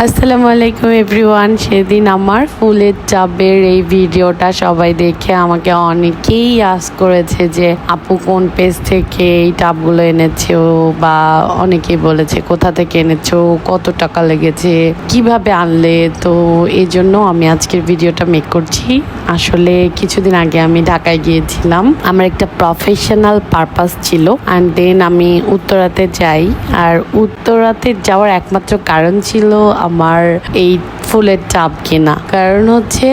আসসালামু আলাইকুম এভরিওয়ান। সেদিন আমার ফুলের টাবের এই ভিডিওটা সবাই দেখে আমাকে অনেকেই আস্ক করেছে যে আপু কোন পেজ থেকে এই টাবগুলো এনেছো, বা অনেকেই বলেছে কোথা থেকে এনেছো, কত টাকা লেগেছে, কিভাবে আনলে। তো এই জন্য আমি আজকের ভিডিওটা মেক করছি। আসলে কিছুদিন আগে আমি ঢাকায় গিয়েছিলাম, আমার একটা প্রফেশনাল পারপাস ছিল, অ্যান্ড দেন আমি উত্তরাতে যাই। আর উত্তরাতে যাওয়ার একমাত্র কারণ ছিল আমার এই ফুলের টাব কেনা। কারণ হচ্ছে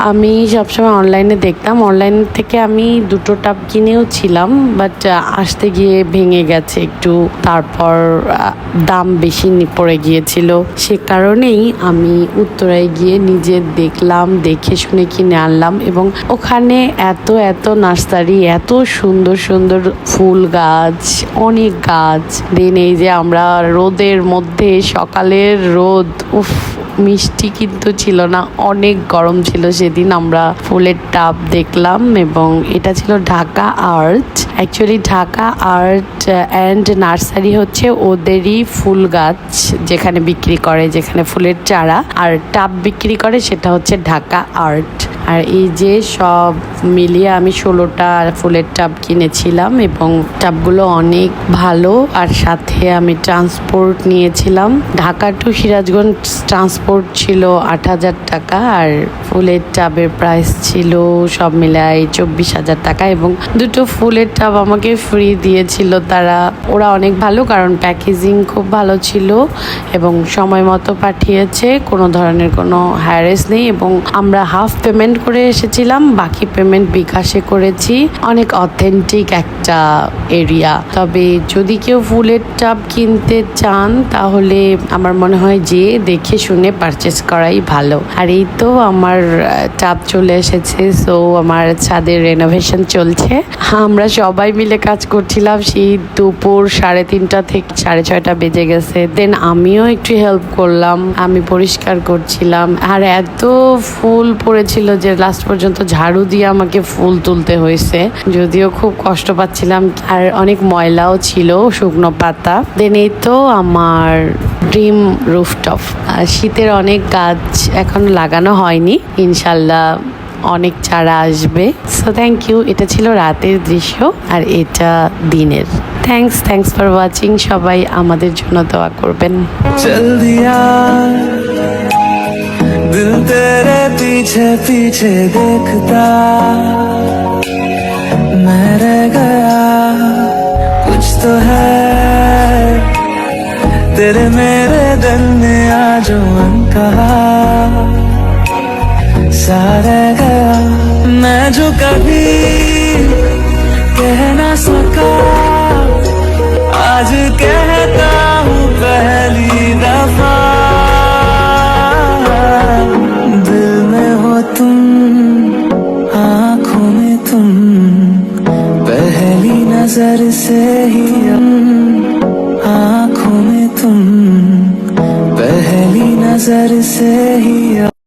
আমি সবসময় অনলাইনে দেখতাম, অনলাইন থেকে আমি দুটো টাব কিনেও ছিলাম, বাট আসতে গিয়ে ভেঙে গেছে একটু, তারপর দাম বেশি পড়ে গিয়েছিল। সে কারণেই আমি উত্তরায় গিয়ে নিজে দেখলাম, দেখে শুনে কিনে আনলাম। এবং ওখানে এত এত নার্সারি, এত সুন্দর সুন্দর ফুল গাছ, অনেক গাছ। দেন এই যে আমরা রোদের মধ্যে, সকালের রোদ, উফ, মিষ্টি কিন্তু ছিল না, অনেক গরম ছিল সেদিন। আমরা ফুলের টাব দেখলাম এবং এটা ছিল Dhaka art. Actually Dhaka art and nursery হচ্ছে ওদেরই ফুল গাছ যেখানে বিক্রি করে, যেখানে ফুলের চারা আর টাব বিক্রি করে, সেটা হচ্ছে ঢাকা আর্ট। আর এই যে সব মিলিয়ে আমি 16টা ফুলের টাব কিনেছিলাম এবং টাবগুলো অনেক ভালো। আর সাথে আমি ট্রান্সপোর্ট নিয়েছিলাম, ঢাকা টু সিরাজগঞ্জ ট্রান্সপোর্ট ছিল 8,000 টাকা, আর ফুলের টাবের প্রাইস ছিল সব মিলাই 24,000 টাকা। এবং দুটো ফুলের টাব আমাকে ফ্রি দিয়েছিল তারা। ওরা অনেক ভালো, কারণ প্যাকেজিং খুব ভালো ছিল এবং সময় মতো পাঠিয়েছে, কোনো ধরনের কোনো হ্যারেস নেই। এবং আমরা হাফ পেমেন্ট করে এসেছিলাম, বাকি পেমেন্ট বিকাশে করেছি। অনেক অথেন্টিক একটা এরিয়া। তবে যদি কেউ ফুলের টাব কিনতে চান তাহলে আমার মনে হয় যে দেখে শুনে পারচেস করাই ভালো। আর এই তো আমার টাব চলে এসেছে। সো আমার ছাদের রেনোভেশন চলছে, আমরা সবাই মিলে কাজ করছিলাম সেই দুপুর 3:30 থেকে 6:30 বেজে গেছে। দেন আমিও একটু হেল্প করলাম, আমি পরিষ্কার করছিলাম। আর এত ফুল পড়েছিল যে লাস্ট পর্যন্ত ঝাড়ু দিয়ে আমাকে ফুল তুলতে হয়েছে, যদিও খুব কষ্ট পাচ্ছিলাম। আর অনেক ময়লাও ছিল, শুকনো পাতা। দেন এই তো আমার ড্রিম রুফটপ। শীতের অনেক গাছ এখন লাগানো হয়নি, ইনশাল্লাহ অনেক চারা আসবে। So thank you. এটা ছিল রাতের দৃশ্য আর এটা দিনের। Thanks for watching. সবাই আমাদের জন্য দোয়া করবেন। চল দিয়া দিল তেরে पीछे पीछे देखता मैं रह गया, कुछ तो है तेरे मेरे दिल ने आज कहा सा रह गया। मैं जो कभी कह ना सका आज कहता हूँ पहली दफा। दिल में हो तुम, आँखों में तुम, पहली नजर से ही आँखों में तुम, पहली नजर से ही